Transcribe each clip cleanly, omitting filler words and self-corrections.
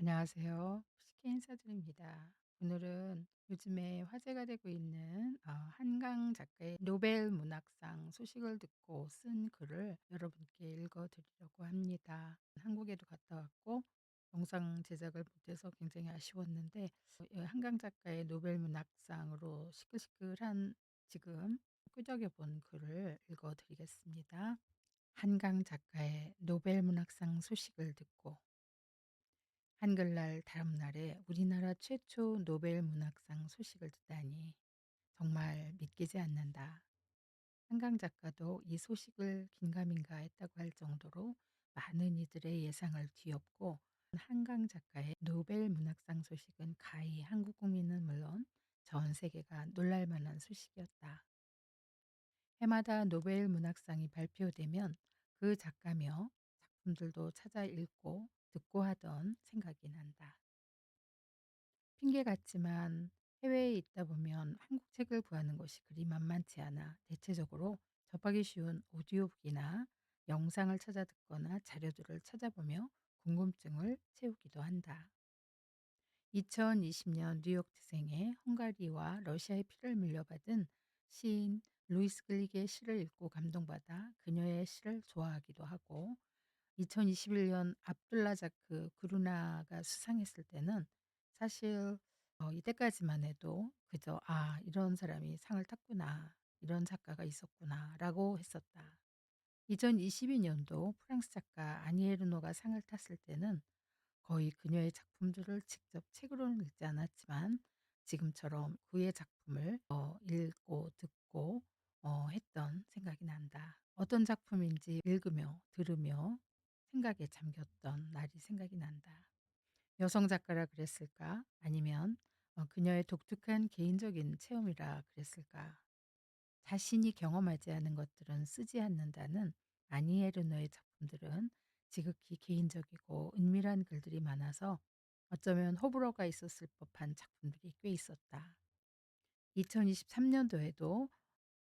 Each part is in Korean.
안녕하세요. 푸시케 인사드립니다. 오늘은 요즘에 화제가 되고 있는 한강 작가의 노벨 문학상 소식을 듣고 쓴 글을 여러분께 읽어 드리려고 합니다. 한국에도 갔다 왔고 영상 제작을 못해서 굉장히 아쉬웠는데 한강 작가의 노벨 문학상으로 시끌시끌한 지금 끄적여 본 글을 읽어 드리겠습니다. 한강 작가의 노벨 문학상 소식을 듣고 한글날 다음날에 우리나라 최초 노벨 문학상 소식을 듣다니 정말 믿기지 않는다. 한강 작가도 이 소식을 긴가민가 했다고 할 정도로 많은 이들의 예상을 뒤엎고 한강 작가의 노벨 문학상 소식은 가히 한국 국민은 물론 전 세계가 놀랄 만한 소식이었다. 해마다 노벨 문학상이 발표되면 그 작가며 작품들도 찾아 읽고 듣고 하던 생각이 난다. 핑계 같지만 해외에 있다 보면 한국 책을 구하는 것이 그리 만만치 않아 대체적으로 접하기 쉬운 오디오북이나 영상을 찾아 듣거나 자료들을 찾아보며 궁금증을 채우기도 한다. 2020년 뉴욕 태생의 헝가리와 러시아의 피를 물려받은 시인 루이스 글릭의 시를 읽고 감동받아 그녀의 시를 좋아하기도 하고 2021년 압둘라자크 그루나가 수상했을 때는 사실 이때까지만 해도 그저 '아 이런 사람이 상을 탔구나. 이런 작가가 있었구나.'라고 했었다. 2022 년도 프랑스 작가 아니 에르노가 상을 탔을 때는 거의 그녀의 작품들을 직접 책으로는 읽지 않았지만 지금처럼 그의 작품을 읽고 듣고 했던 생각이 난다. 어떤 작품인지 읽으며 들으며 생각에 잠겼던 날이 생각이 난다. 여성 작가라 그랬을까? 아니면 그녀의 독특한 개인적인 체험이라 그랬을까? 자신이 경험하지 않은 것들은 쓰지 않는다는 아니 에르노의 작품들은 지극히 개인적이고 은밀한 글들이 많아서 어쩌면 호불호가 있었을 법한 작품들이 꽤 있었다. 2023년도에도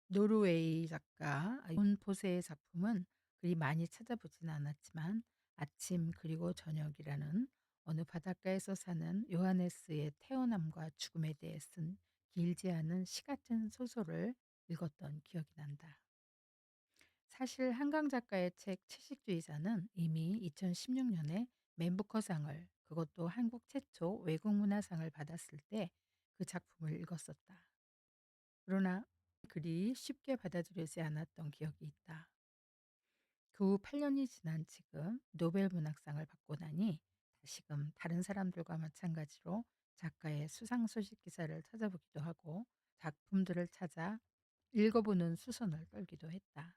노르웨이 작가 온 포세의 작품은 그리 많이 찾아보진 않았지만 아침 그리고 저녁이라는 어느 바닷가에서 사는 요하네스의 태어남과 죽음에 대해 쓴 길지 않은 시 같은 소설을 읽었던 기억이 난다. 사실 한강 작가의 책 채식주의자는 이미 2016년에 맨부커상을 그것도 한국 최초 외국문화상을 받았을 때 그 작품을 읽었었다. 그러나 그리 쉽게 받아들여지지 않았던 기억이 있다. 그 후 8년이 지난 지금 노벨 문학상을 받고 나니 다시금 다른 사람들과 마찬가지로 작가의 수상 소식 기사를 찾아보기도 하고 작품들을 찾아 읽어보는 수선을 떨기도 했다.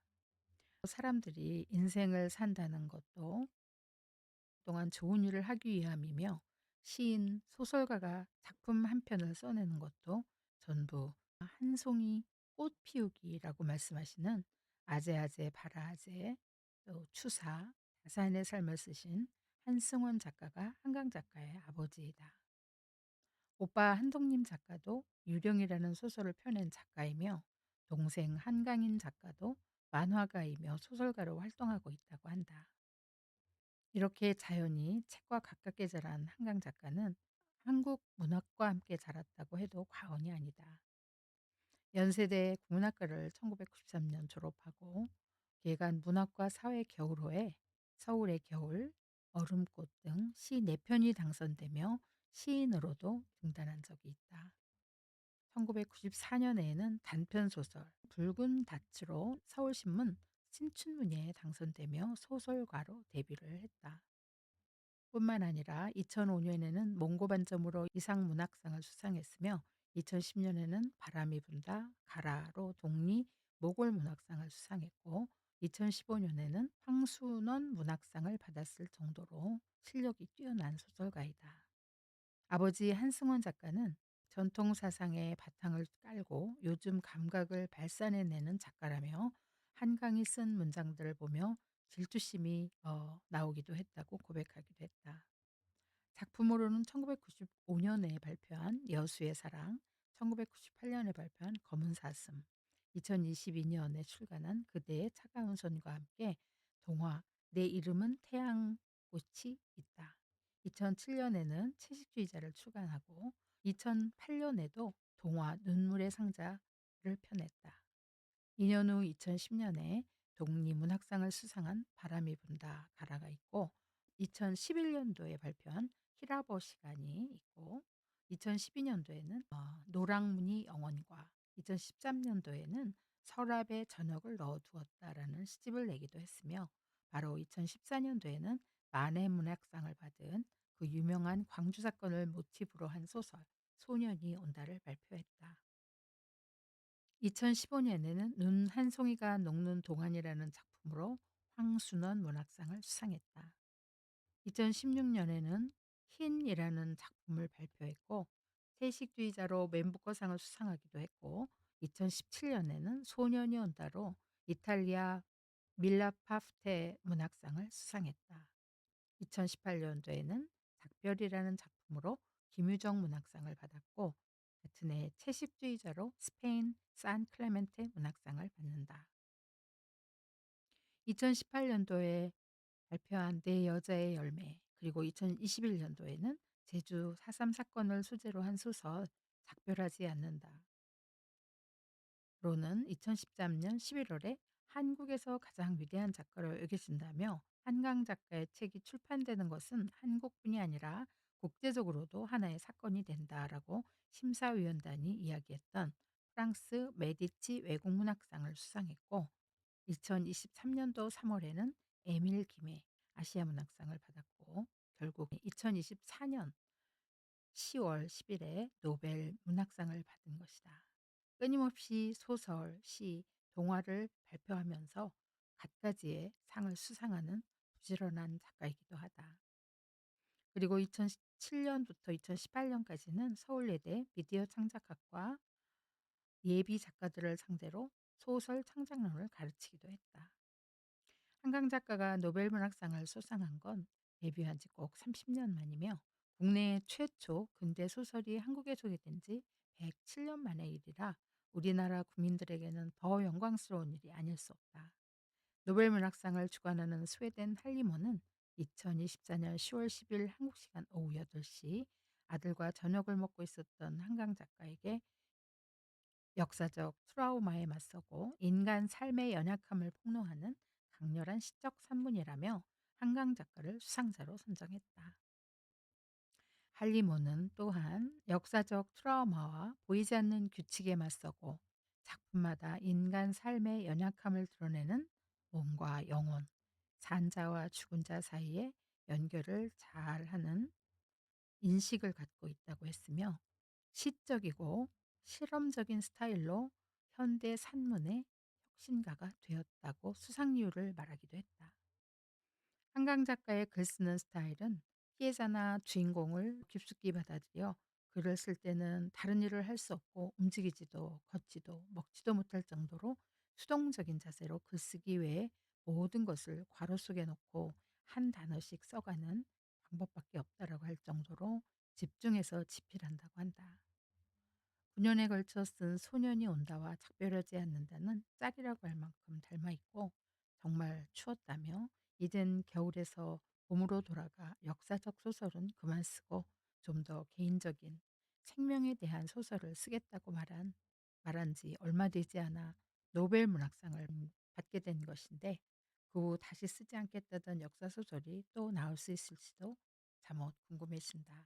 사람들이 인생을 산다는 것도 또한 좋은 일을 하기 위함이며 시인, 소설가가 작품 한 편을 써내는 것도 전부 한 송이 꽃 피우기라고 말씀하시는 아제아제 바라아제 또 추사 다산의 삶을 쓰신 한승원 작가가 한강 작가의 아버지이다. 오빠 한동림 작가도 유령이라는 소설을 펴낸 작가이며 동생 한강인 작가도 만화가이며 소설가로 활동하고 있다고 한다. 이렇게 자연히 책과 가깝게 자란 한강 작가는 한국 문학과 함께 자랐다고 해도 과언이 아니다. 연세대 국문학과를 1993년 졸업하고 개간 문학과 사회 겨울호에 서울의 겨울, 얼음꽃 등 시 4편이 당선되며 시인으로도 등단한 적이 있다. 1994년에는 단편 소설 붉은 닻으로 서울신문 신춘문예에 당선되며 소설가로 데뷔를 했다. 뿐만 아니라 2005년에는 몽고반점으로 이상문학상을 수상했으며 2010년에는 바람이 분다 가라로 독리 모골문학상을 수상했고 2015년에는 황순원 문학상을 받았을 정도로 실력이 뛰어난 소설가이다. 아버지 한승원 작가는 전통 사상의 바탕을 깔고 요즘 감각을 발산해내는 작가라며 한강이 쓴 문장들을 보며 질투심이 나오기도 했다고 고백하기도 했다. 작품으로는 1995년에 발표한 여수의 사랑, 1998년에 발표한 검은 사슴, 2022년에 출간한 그대의 차가운 손과 함께 동화 내 이름은 태양꽃이 있다. 2007 년에는 채식주의자를 출간하고 2008 년에도 동화 눈물의 상자를 펴냈다. 2년 후 2010 년에 독립문학상을 수상한 바람이 분다 가라가 있고 2011 년도에 발표한 히라버 시간이 있고 2012 년도에는 노랑무늬 영원과 2013 년도에는 서랍에 저녁을 넣어두었다라는 시집을 내기도 했으며 바로 2014 년도에는 만해문학상을 받은 그 유명한 광주 사건을 모티브로 한 소설 소년이 온다를 발표했다. 2015 년에는 눈 한 송이가 녹는 동안이라는 작품으로 황순원 문학상을 수상했다. 2016 년에는 흰이라는 작품을 발표했고 채식주의자로 맨부커상을 수상하기도 했고 2017 년에는 소년이 온다로 이탈리아 밀라파프테 문학상을 수상했다. 2018 년도에는 작별이라는 작품으로 김유정 문학상을 받았고 같은 해 채식주의자로 스페인 산클레멘테 문학상을 받는다. 2018 년도에 발표한 내 여자의 열매 그리고 2021 년도에는 제주 4.3 사건을 소재로 한 소설 작별하지 않는다. 로는 2013년 11월에 한국에서 가장 위대한 작가로 여겨진다며 한강 작가의 책이 출판되는 것은 한국뿐이 아니라 국제적으로도 하나의 사건이 된다라고 심사위원단이 이야기했던 프랑스 메디치 외국문학상을 수상했고 2023년도 3월에는 에밀 김의 아시아 문학상을 받았고 결국 2024년 10월 10일에 노벨 문학상을 받은 것이다. 끊임없이 소설, 시, 동화를 발표하면서 갖가지의 상을 수상하는 부지런한 작가이기도 하다. 그리고 2007년부터 2018년까지는 서울예대 미디어 창작학과 예비 작가들을 상대로 소설 창작론을 가르치기도 했다. 한강 작가가 노벨 문학상을 수상한 건 데뷔한 지 꼭 30년 만이며 국내 최초 근대 소설이 한국에 소개된 지 107년 만의 일이라 우리나라 국민들에게는 더 영광스러운 일이 아닐 수 없다. 노벨 문학상을 주관하는 스웨덴 할리머는 2024년 10월 10일 한국 시간 오후 8시 아들과 저녁을 먹고 있었던 한강 작가에게 역사적 트라우마에 맞서고 인간 삶의 연약함을 폭로하는 강렬한 시적 산문이라며 한강 작가를 수상자로 선정했다. 할리모는 또한 역사적 트라우마와 보이지 않는 규칙에 맞서고 작품마다 인간 삶의 연약함을 드러내는 몸과 영혼, 산자와 죽은 자 사이의 연결을 잘하는 인식을 갖고 있다고 했으며 시적이고 실험적인 스타일로 현대 산문의 혁신가가 되었다고 수상 이유를 말하기도 했다. 한강 작가의 글 쓰는 스타일은 피해자나 주인공을 깊숙이 받아들여 글을 쓸 때는 다른 일을 할 수 없고 움직이지도 걷지도 먹지도 못할 정도로 수동적인 자세로 글쓰기 외에 모든 것을 괄호 속에 넣고 한 단어씩 써가는 방법밖에 없다라고 할 정도로 집중해서 집필한다고 한다. 9년에 걸쳐 쓴 소년이 온다와 작별하지 않는다는 짝이라고 할 만큼 닮아 있고 정말 추웠다며 이젠 겨울에서 봄으로 돌아가 역사적 소설은 그만 쓰고 좀 더 개인적인 생명에 대한 소설을 쓰겠다고 말한 지 얼마 되지 않아 노벨 문학상을 받게 된 것인데 그 후 다시 쓰지 않겠다던 역사 소설이 또 나올 수 있을지도 잠옷 궁금해진다.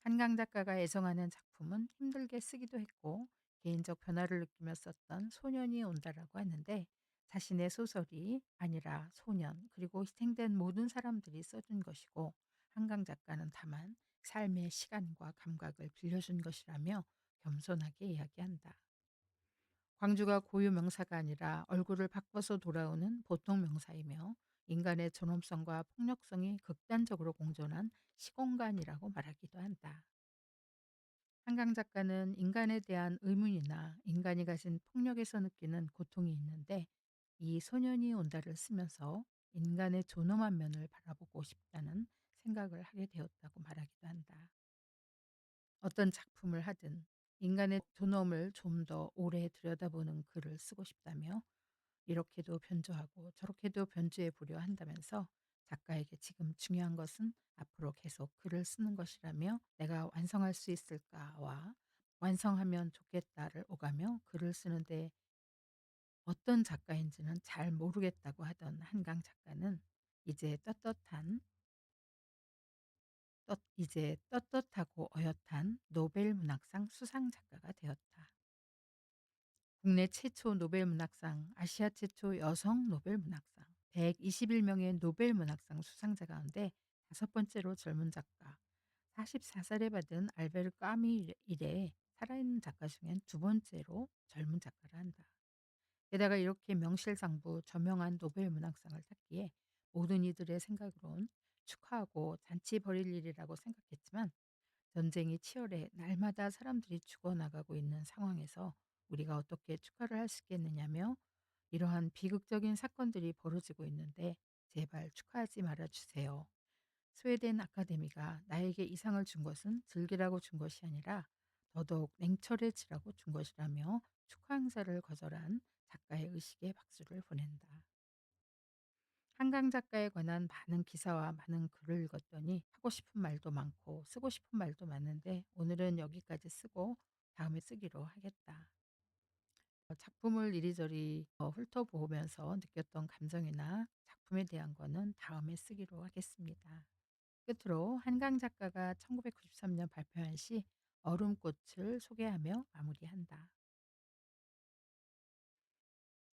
한강 작가가 애정하는 작품은 힘들게 쓰기도 했고 개인적 변화를 느끼며 썼던 소년이 온다라고 하는데 자신의 소설이 아니라 소년 그리고 희생된 모든 사람들이 써준 것이고 한강 작가는 다만 삶의 시간과 감각을 빌려준 것이라며 겸손하게 이야기한다. 광주가 고유 명사가 아니라 얼굴을 바꿔서 돌아오는 보통 명사이며 인간의 존엄성과 폭력성이 극단적으로 공존한 시공간이라고 말하기도 한다. 한강 작가는 인간에 대한 의문이나 인간이 가진 폭력에서 느끼는 고통이 있는데 이 소년이 온다를 쓰면서 인간의 존엄한 면을 바라보고 싶다는 생각을 하게 되었다고 말하기도 한다. 어떤 작품을 하든 인간의 존엄을 좀 더 오래 들여다보는 글을 쓰고 싶다며 이렇게도 변조하고 저렇게도 변주해 보려 한다면서 작가에게 지금 중요한 것은 앞으로 계속 글을 쓰는 것이라며 '내가 완성할 수 있을까?'와 '완성하면 좋겠다.'를 오가며 글을 쓰는데 어떤 작가인지는 잘 모르겠다고 하던 한강 작가는 이제 떳떳한 이제 떳떳하고 어엿한 노벨 문학상 수상 작가가 되었다. 국내 최초 노벨 문학상, 아시아 최초 여성 노벨 문학상, 121 명의 노벨 문학상 수상자 가운데 다섯 번째로 젊은 작가, 44 살에 받은 알베르 까미 이래 살아있는 작가 중엔 두 번째로 젊은 작가라 한다. 게다가 이렇게 명실상부 저명한 노벨 문학상을 탔기에 모든 이들의 생각으론 축하하고 잔치 벌일 일이라고 생각했지만 전쟁이 치열해 날마다 사람들이 죽어나가고 있는 상황에서 우리가 어떻게 축하를 할 수 있겠느냐며 이러한 비극적인 사건들이 벌어지고 있는데 제발 축하하지 말아 주세요. 스웨덴 아카데미가 나에게 이 상을 준 것은 즐기라고 준 것이 아니라 더더욱 냉철해지라고 준 것이라며 축하 행사를 거절한 작가의 의식에 박수를 보낸다. 한강 작가에 관한 많은 기사와 많은 글을 읽었더니 하고 싶은 말도 많고 쓰고 싶은 말도 많은데 오늘은 여기까지 쓰고 다음에 쓰기로 하겠다. 작품을 이리저리 훑어보면서 느꼈던 감정이나 작품에 대한 거는 다음에 쓰기로 하겠습니다. 끝으로 한강 작가가 1993년 발표한 시 얼음꽃을 소개하며 마무리한다.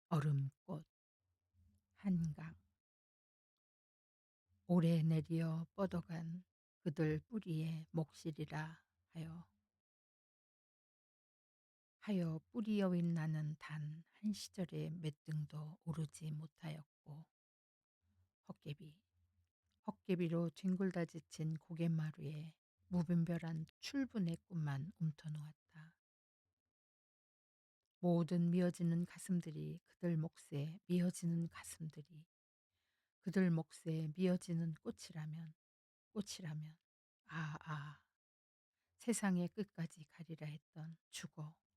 얼음꽃 한강 오래 내리어 뻗어간 그들 뿌리에 목실이라 하여 뿌리 여인 나는 단 한 시절에 몇 등도 오르지 못하였고 헛개비 헛개비로 뒹굴다 지친 고갯마루에 무분별한 출분의 꿈만 움켜놓았다. 모든 미어지는 가슴들이 그들 몫에 미어지는 가슴들이 그들 몫에 미어지는 꽃이라면 세상의 끝까지 가리라 했던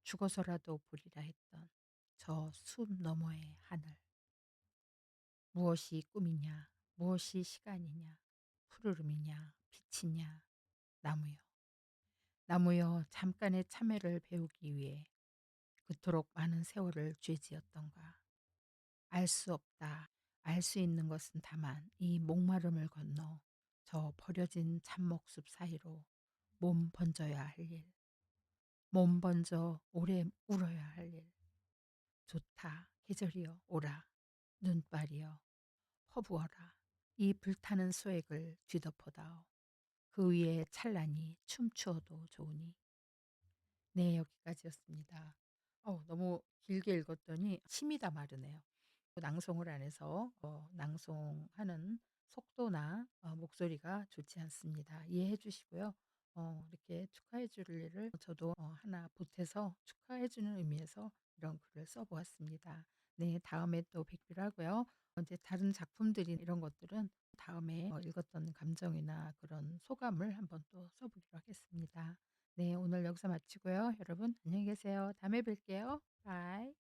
죽어서라도 보리라 했던 저 숲 너머의 하늘 무엇이 꿈이냐 무엇이 시간이냐 푸르름이냐 빛이냐 나무여 나무여 잠깐의 참회를 배우기 위해 그토록 많은 세월을 죄지었던가 알 수 없다. 알 수 있는 것은 다만 이 목마름을 건너 저 버려진 잡목숲 사이로 몸 번져야 할 일. 몸 번져 오래 울어야 할 일. 좋다. 계절이여 오라. 눈발이여 허부어라. 이 불타는 소액을 뒤덮어다오. 그 위에 찬란히 춤추어도 좋으니. 네, 여기까지였습니다. 너무 길게 읽었더니 침이 다 마르네요. 낭송을 안 해서 낭송하는 속도나 목소리가 좋지 않습니다. 이해해 주시고요. 이렇게 축하해 줄 일을 저도 하나 보태서 축하해 주는 의미에서 이런 글을 써 보았습니다. 네, 다음에 또 뵙기로 하고요. 이제 다른 작품들이 이런 것들은 다음에 읽었던 감정이나 그런 소감을 한번 또 써 보기로 하겠습니다. 네, 오늘 여기서 마치고요. 여러분 안녕히 계세요. 다음에 뵐게요. 바이.